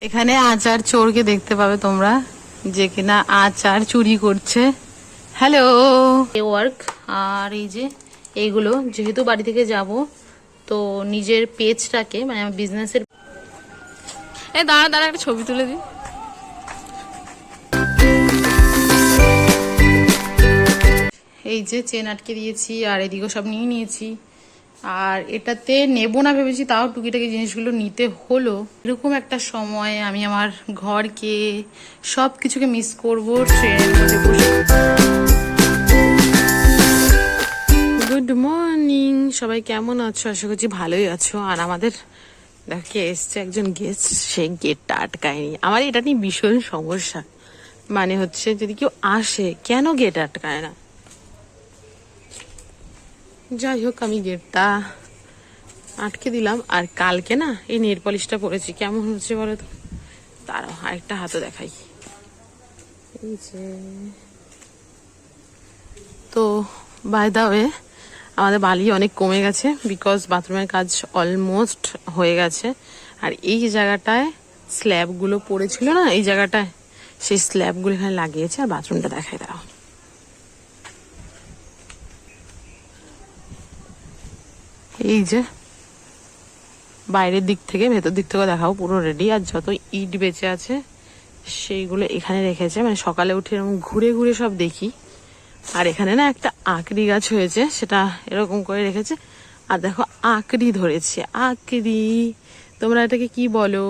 এখানে আচার চোরকে দেখতে পাবে তোমরা, যে কিনা আচার চুরি করছে। Hello work. আর এই যে এইগুলো যেহেতু বাড়ি থেকে যাব, তো নিজের পেজটাকে মানে আমার বিজনেসের দাঁড়া দাঁড়া একটা ছবি তুলে দিই। এই যে চেন আটকে দিয়েছি আর এদিকেও সব নিয়ে নিয়েছি। আর এটাতে নেব না ভেবেছি, তাও টুকিটাকি জিনিসগুলো নিতে হলো। এরকম একটা সময় আমি আমার ঘরকে সব কিছুকে মিস করবো ট্রেনের মধ্যে বসে। গুড মর্নিং সবাই, কেমন আছো? আশা করছি ভালোই আছো। আর আমাদের দেখে এসছে একজন গেস্ট, সে গেটটা আটকায়নি। আমার এটা নিয়ে ভীষণ সমস্যা, মানে হচ্ছে যদি কেউ আসে কেন গেট আটকায় না। যাই হোক, আমি গেটটা আটকে দিলাম। আর কালকে না এই নেল পলিশটা পরেছি, কেমন হচ্ছে বলো তো? তারও আরেকটা হাতও দেখাই। এই যে তো বাই দা ওয়ে, আমাদের বালি অনেক কমে গেছে, বিকজ বাথরুমের কাজ অলমোস্ট হয়ে গেছে। আর এই জায়গাটায় স্ল্যাবগুলো পড়েছিল না, এই জায়গাটায় সেই স্ল্যাবগুলো এখানে লাগিয়েছে। আর বাথরুমটা দেখাই দাও। এই যে বাইরের দিক থেকে ভেতর দিক থেকে দেখাও, পুরো রেডি। আর যত ইট বেঁচে আছে সেইগুলো এখানে রেখেছে, মানে সকালে উঠে এরকম ঘুরে ঘুরে সব দেখি। আর এখানে না একটা আঁকড়ি গাছ হয়েছে, সেটা এরকম করে রেখেছে। আর দেখো আঁকড়ি ধরেছে। আঁকড়ি তোমরা এটাকে কি বলো?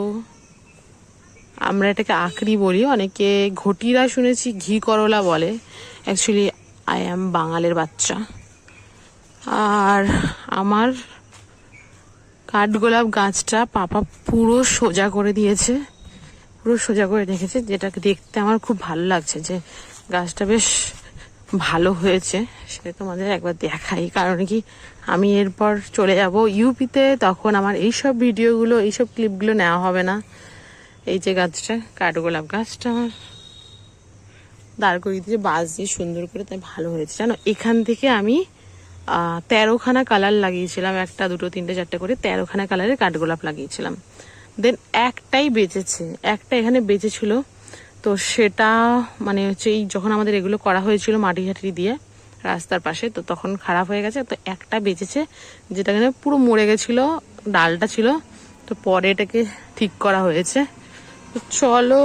আমরা এটাকে আঁকড়ি বলি, অনেকে ঘটিরা শুনেছি ঘি করলা বলে। অ্যাকচুয়ালি আই অ্যাম বাঙালির বাচ্চা। আর আমার কাঠগোলাপ গাছটা পাপা পুরো সোজা করে দিয়েছে, পুরো সোজা করে রেখেছে, যেটাকে দেখতে আমার খুব ভালো লাগছে, যে গাছটা বেশ ভালো হয়েছে। সেটা তোমাদের একবার দেখাই, কারণ কি আমি এরপর চলে যাব ইউপিতে, তখন আমার এইসব ভিডিওগুলো এইসব ক্লিপগুলো নেওয়া হবে না। এই যে গাছটা, কাঠগোলাপ গাছটা আমার দাঁড় করিয়ে দিয়ে বাঁশ দিয়ে সুন্দর করে, তাই ভালো হয়েছে জানো। এখান থেকে আমি 13খানা কালার লাগিয়েছিলাম, 1, 2, 3, 4 করে 13খানা কালারের কাঠগোলাপ লাগিয়েছিলাম। দেন একটাই বেঁচেছে, একটা এখানে বেঁচেছিল। তো সেটা মানে হচ্ছে এই যখন আমাদের এগুলো করা হয়েছিল মাটি ঝাঁটি দিয়ে রাস্তার পাশে, তো তখন খারাপ হয়ে গেছে। তো একটা বেঁচেছে, যেটা এখানে পুরো মরে গেছিল, ডালটা ছিল। তো পরে এটাকে ঠিক করা হয়েছে। তো চলো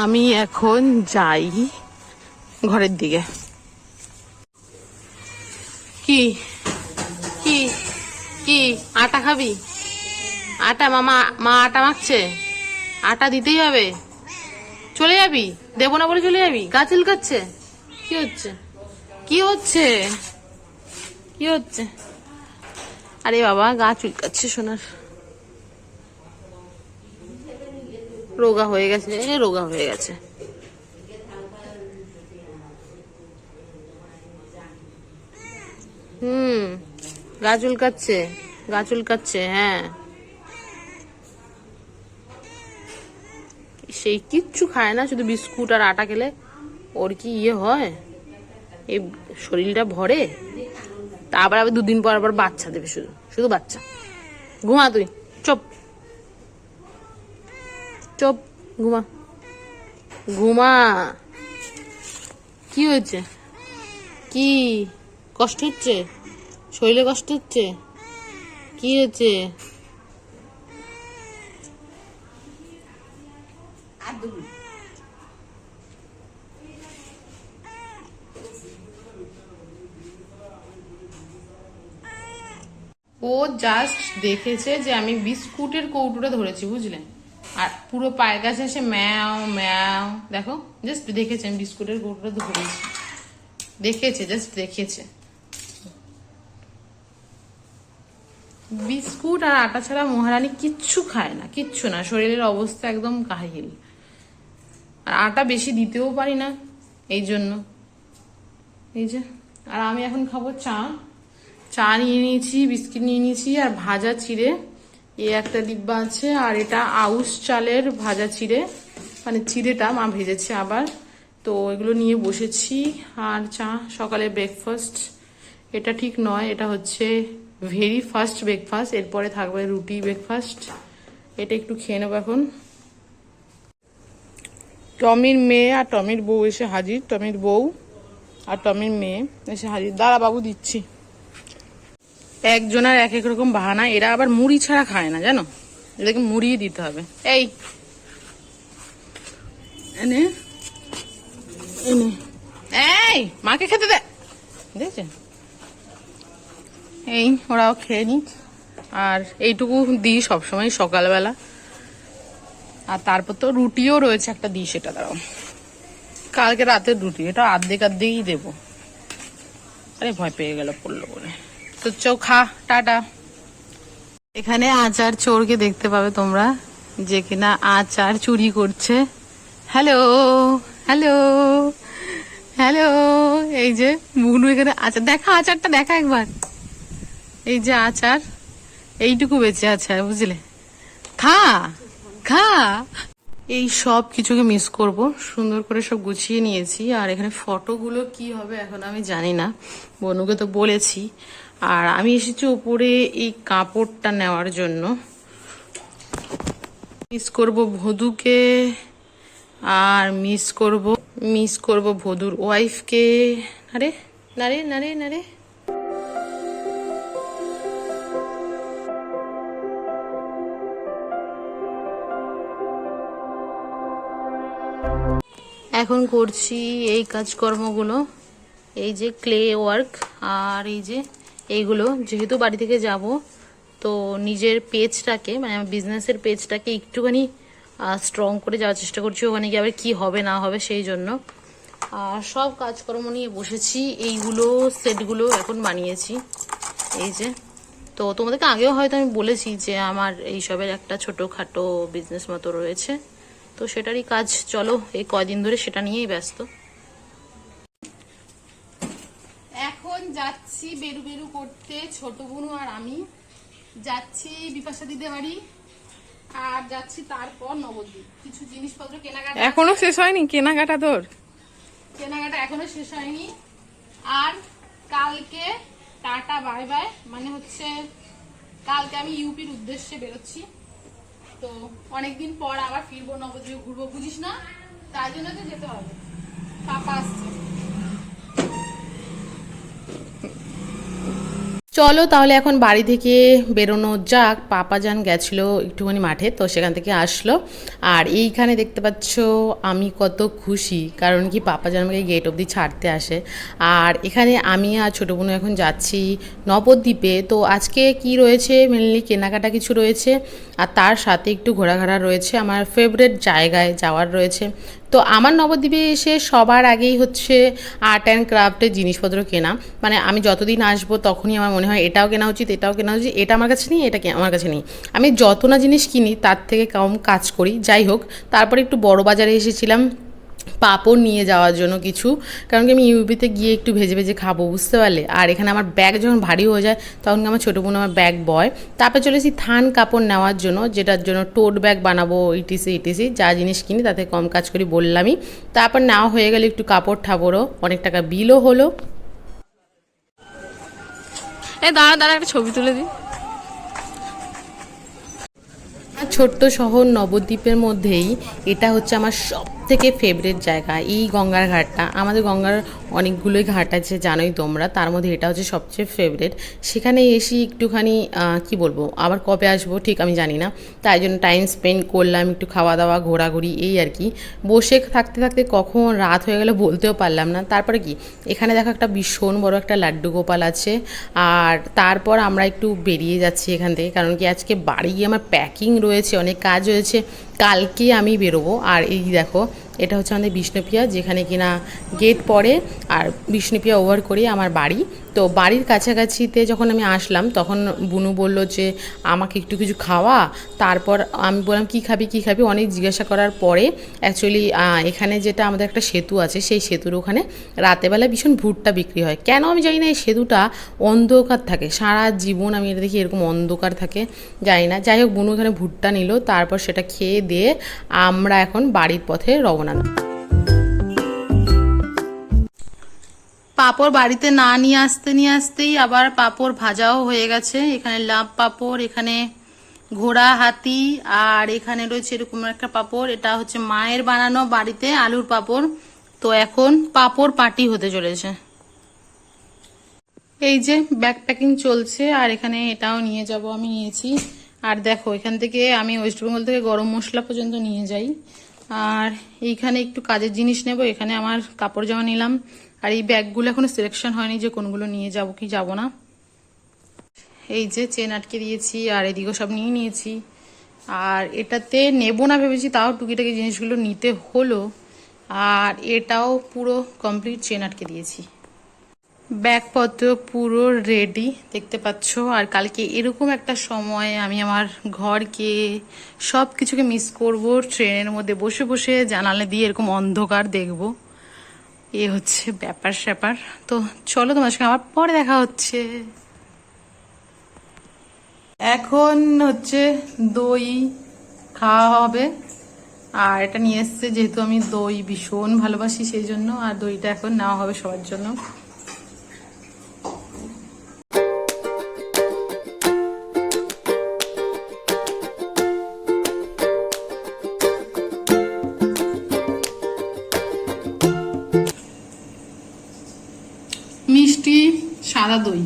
আমি এখন যাই ঘরের দিকে। কি কি কি আটা খাবি? আটা মা আটা মাখছে, আটা দিতেই হবে। চলে যাবি? দেবো না বলে চলে যাবি? গা চুলকাচ্ছে? কি হচ্ছে? কি হচ্ছে? কি হচ্ছে? আরে বাবা, গা চুলকাচ্ছে সোনার। রোগা হয়ে গেছে, রোগা হয়ে গেছে। গা চুলকাচ্ছে, গা চুলকাচ্ছে। হ্যাঁ, সেই কিচ্ছু খায় না, শুধু বিস্কুট আর আটা খেলে ওর কি ইয়ে হয়? এই শরীরটা ভরে? তারপর আবার 2 দিন পর আবার বাচ্চা দেবে, শুধু শুধু বাচ্চা। ঘুমা তুই, চুপ চুপ, ঘুমা ঘুমা। কি হয়েছে? কি কষ্ট হচ্ছে? শরীরে কষ্ট হচ্ছে? কি হয়েছে? ও জাস্ট দেখেছে যে আমি বিস্কুটের কৌটোটা ধরেছি, বুঝলে? আর পুরো পায়ের কাছে এসে ম্যাও ম্যাও, দেখো জাস্ট দেখেছে আমি বিস্কুটের কৌটোটা ধরেছি, দেখেছে, জাস্ট দেখেছে। বিস্কুট আর আটা ছাড়া মহারানী কিচ্ছু খায় না, কিচ্ছু না। শরীরের অবস্থা একদম কাহিল। আর আটা বেশি দিতেও পারি না, এই জন্য। এই যে, আর আমি এখন খাবো চা। চা নিয়ে নিয়েছি, বিস্কিট নিয়ে নিয়েছি, আর ভাজা চিড়ে এই একটা ডিব্বা আছে। আর এটা আউশ চালের ভাজা চিড়ে, মানে চিড়েটা মা ভেজেছে আবার। তো এগুলো নিয়ে বসেছি। আর চা, সকালে ব্রেকফাস্ট। এটা ঠিক নয়, এটা হচ্ছে ভেরি ফার্স্ট ব্রেকফাস্ট। এরপরে থাকবে রুটি ব্রেকফাস্ট। এটা একটু খেয়ে নেবো এখন। টমির মেয়ে আর টমির বউ এসে হাজির, টমির বউ আর টমির মেয়ে এসে হাজির। দাঁড়া বাবু দিচ্ছি। একজনের এক এক রকম বাহানা, এরা আবার মুড়ি ছাড়া খায় না জানো, এদেরকে মুড়িয়ে দিতে হবে। এই এনে এনে এই মাকে খেতে দে, দেখছেন? এই ওরাও খেয়ে নিক, আর এইটুকু দিই সবসময় সকালবেলা। আর তারপর তো রুটিও রয়েছে একটা, দিই সেটা। দাঁড়াও, কালকে রাতের রুটি, এটা আর্ধেক আর্ধেকই দেবো। আরে ভয় পেয়ে গেল পড়লো বলে। তো চো খা, টাটা। এখানে আচার চোরকে দেখতে পাবে তোমরা, যে কিনা আচার চুরি করছে। হ্যালো হ্যালো হ্যালো, এই যে বুনু এখানে আচার দেখা, আচারটা দেখা একবার। এই যে আচার, এইটুকু বেঁচে আছে, বুঝলে? খা খা। এই সব কিছুকে মিস করব, সুন্দর করে সব গুছিয়ে নিয়েছি। আর এখানে ফটোগুলো কি হবে এখন আমি জানি না, বনুকে তো বলেছি। আর আমি এসেছি উপরে এই কাপড়টা নেওয়ার জন্য। মিস করব ভদুকে, আর মিস করব ভদুর ওয়াইফকে। আরে নারে নারে নারে, এখন করছি এই কাজকর্মগুলো, এই যে ক্লে ওয়ার্ক। আর এই যে এইগুলো, যেহেতু বাড়ি থেকে যাব, তো নিজের পেজটাকে, মানে আমার বিজনেসের পেজটাকে একটুখানি স্ট্রং করে যাওয়ার চেষ্টা করছি। ওখানে গিয়ে আবার কী হবে না হবে সেই জন্য। আর সব কাজকর্ম নিয়ে বসেছি। এইগুলো সেটগুলো এখন বানিয়েছি, এই যে। তো তোমাদেরকে আগেও হয়তো আমি বলেছি যে আমার এইসবের একটা ছোটোখাটো বিজনেস মতো রয়েছে, তো সেটারই কাজ। চলো, এই কয়দিন ধরে সেটা নিয়েই ব্যস্ত। এখন যাচ্ছি বেরু বেরু করতে, ছোট বোনু আর আমি যাচ্ছি বিপাশা দিদি বাড়ি, আর যাচ্ছি তারপর নবদ্বীপ। কিছু জিনিসপত্র কেনাকাটা এখনো শেষ হয়নি কেনাকাটা তোর? কেনাকাটা এখনো শেষ হয়নি। আর কালকে টাটা বাই বাই, মানে হচ্ছে কালকে আমি ইউপির উদ্দেশ্যে বেরোচ্ছি। তো অনেকদিন পর আবার ফিরবো, নবদ্বীপ ঘুরবো, বুঝিস না? তাই জন্য তো যেতে হবে, পাপা আসছে। চলো তাহলে এখন বাড়ি থেকে বেরোনো যাক। পাপাজান গেছিলো একটুখানি মাঠে, তো সেখান থেকে আসলো। আর এইখানে দেখতে পাচ্ছ আমি কত খুশি, কারণ কি পাপাজান আমাকে গেট অবধি ছাড়তে আসে। আর এখানে আমি আর ছোটো বোনও এখন যাচ্ছি নবদ্বীপে। তো আজকে কি রয়েছে, মেনলি কেনাকাটা কিছু রয়েছে, আর তার সাথে একটু ঘোরাঘোরা রয়েছে, আমার ফেভারিট জায়গায় যাওয়ার রয়েছে। তো আমার নবদ্বীপে এসে সবার আগেই হচ্ছে আর্ট অ্যান্ড ক্রাফটের জিনিসপত্র কেনা। মানে আমি যতদিন আসবো তখনই আমার মনে হয় এটাও কেনা উচিত, এটাও কেনা উচিত, এটা আমার কাছে নেই, এটা আমার কাছে নেই। আমি যত না জিনিস কিনি তার থেকে কম কাজ করি। যাই হোক, তারপরে একটু বড় বাজারে এসেছিলাম পাঁপড় নিয়ে যাওয়ার জন্য কিছু, কারণ কি আমি ইউপিতে গিয়ে একটু ভেজে ভেজে খাবো, বুঝতে পারলে। আর এখানে আমার ব্যাগ যখন ভারী হয়ে যায় তখন আমার ছোটো বোন আমার ব্যাগ বয়। তারপর চলেছি থান কাপড় নেওয়ার জন্য, যেটার জন্য টোট ব্যাগ বানাবো, ইটিসি ইটিসি যা জিনিস কিনি তাতে কম কাজ করি বললামই। তারপর নেওয়া হয়ে গেলে একটু কাপড় ঠাপড়ও, অনেক টাকা বিলও হলো। দাঁড়া দাঁড়া, একটা ছবি তুলে দিই। ছোট্ট শহর নবদ্বীপের মধ্যেই এটা হচ্ছে আমার সব থেকে ফেভারিট জায়গা, এই গঙ্গার ঘাটটা। আমাদের গঙ্গার অনেকগুলোই ঘাট আছে জানোই তোমরা, তার মধ্যে এটা হচ্ছে সবচেয়ে ফেভারিট। সেখানে এসে একটুখানি কি বলবো, আবার কবে আসবো ঠিক আমি জানি না, তাই জন্য টাইম স্পেন্ড করলাম, একটু খাওয়া দাওয়া ঘোরাঘুরি, এই আর কি। বসে থাকতে থাকতে কখন রাত হয়ে গেলে বলতেও পারলাম না। তারপরে কি, এখানে দেখো একটা ভীষণ বড় একটা লাড্ডু গোপাল আছে। আর তারপর আমরা একটু বেরিয়ে যাচ্ছি এখান থেকে, কারণ কি আজকে বাড়ি গিয়ে আমার প্যাকিং রয়েছে, অনেক কাজ রয়েছে, কালকে আমি বেরোবো। আর এই দেখো, এটা হচ্ছে আমাদের বিষ্ণুপ্রিয়া, যেখানে কিনা গেট পড়ে, আর বিষ্ণুপ্রিয়া ওভার করে আমার বাড়ি। তো বাড়ির কাছাকাছিতে যখন আমি আসলাম তখন বুনু বলল যে আমাকে একটু কিছু খাওয়া। তারপর আমি বললাম কী খাবি কী খাবি, অনেক জিজ্ঞাসা করার পরে অ্যাকচুয়ালি এখানে যেটা আমাদের একটা সেতু আছে, সেই সেতুর ওখানে রাতেবেলা ভীষণ ভুট্টা বিক্রি হয়। কেন আমি জানি না, এই সেতুটা অন্ধকার থাকে সারা জীবন, আমি এটা দেখি এরকম অন্ধকার থাকে, জানি না। যাই হোক, বুনু এখানে ভুট্টা নিল, তারপর সেটা খেয়ে দিয়ে আমরা এখন বাড়ির পথে রওনা। পাঁপড় বাড়িতে না নিয়ে আসতেই আবার পাঁপড় ভাজাও হয়ে গেছে। এখানে লাভ পাঁপড়, এখানে ঘোড়া, হাতি, আর এখানে রয়েছে এরকম একটা পাঁপড়। এটা হচ্ছে মায়ের বানানো বাড়িতে আলুর পাঁপড়। তো এখন পাঁপড় পার্টি হতে চলেছে। এই যে ব্যাগ প্যাকিং চলছে, আর এখানে এটাও নিয়ে যাব, আমি নিয়েছি। আর দেখো এখান থেকে আমি ওয়েস্ট বেঙ্গল থেকে গরম মশলা পর্যন্ত নিয়ে যাই। আর এইখানে একটু কাজের জিনিস নেব, এখানে আমার কাপড় জামা নিলাম। আর এই ব্যাগগুলো এখনো সিলেকশন হয়নি যে কোনগুলো নিয়ে যাব কি যাব না। এই যে চেন আটকে দিয়েছি, আর এদিকেও সব নিয়ে নিয়েছি। আর এটাতে নেব না ভেবেছি, তাও টুকিটাকি জিনিসগুলো নিতে হলো। আর এটাও পুরো কমপ্লিট চেন আটকে দিয়েছি। ব্যাগপত্র পুরো রেডি দেখতে পাচ্ছ। আর কালকে এরকম একটা সময় আমি আমার ঘরকে সব কিছুকে মিস করব। ট্রেনের মধ্যে বসে বসে জানালা দিয়ে এরকম অন্ধকার দেখব, এ হচ্ছে ব্যাপার স্যাপার। তো চলো তোমার সঙ্গে আবার পরে দেখা হচ্ছে। এখন হচ্ছে দই খাওয়া হবে। আর এটা নিয়ে এসছে যেহেতু আমি দই ভীষণ ভালোবাসি সেই জন্য। আর দইটা এখন নেওয়া হবে সবার জন্য। মিষ্টি সাদা দই,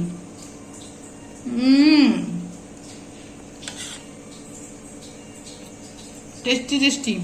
টেস্টি টেস্টি।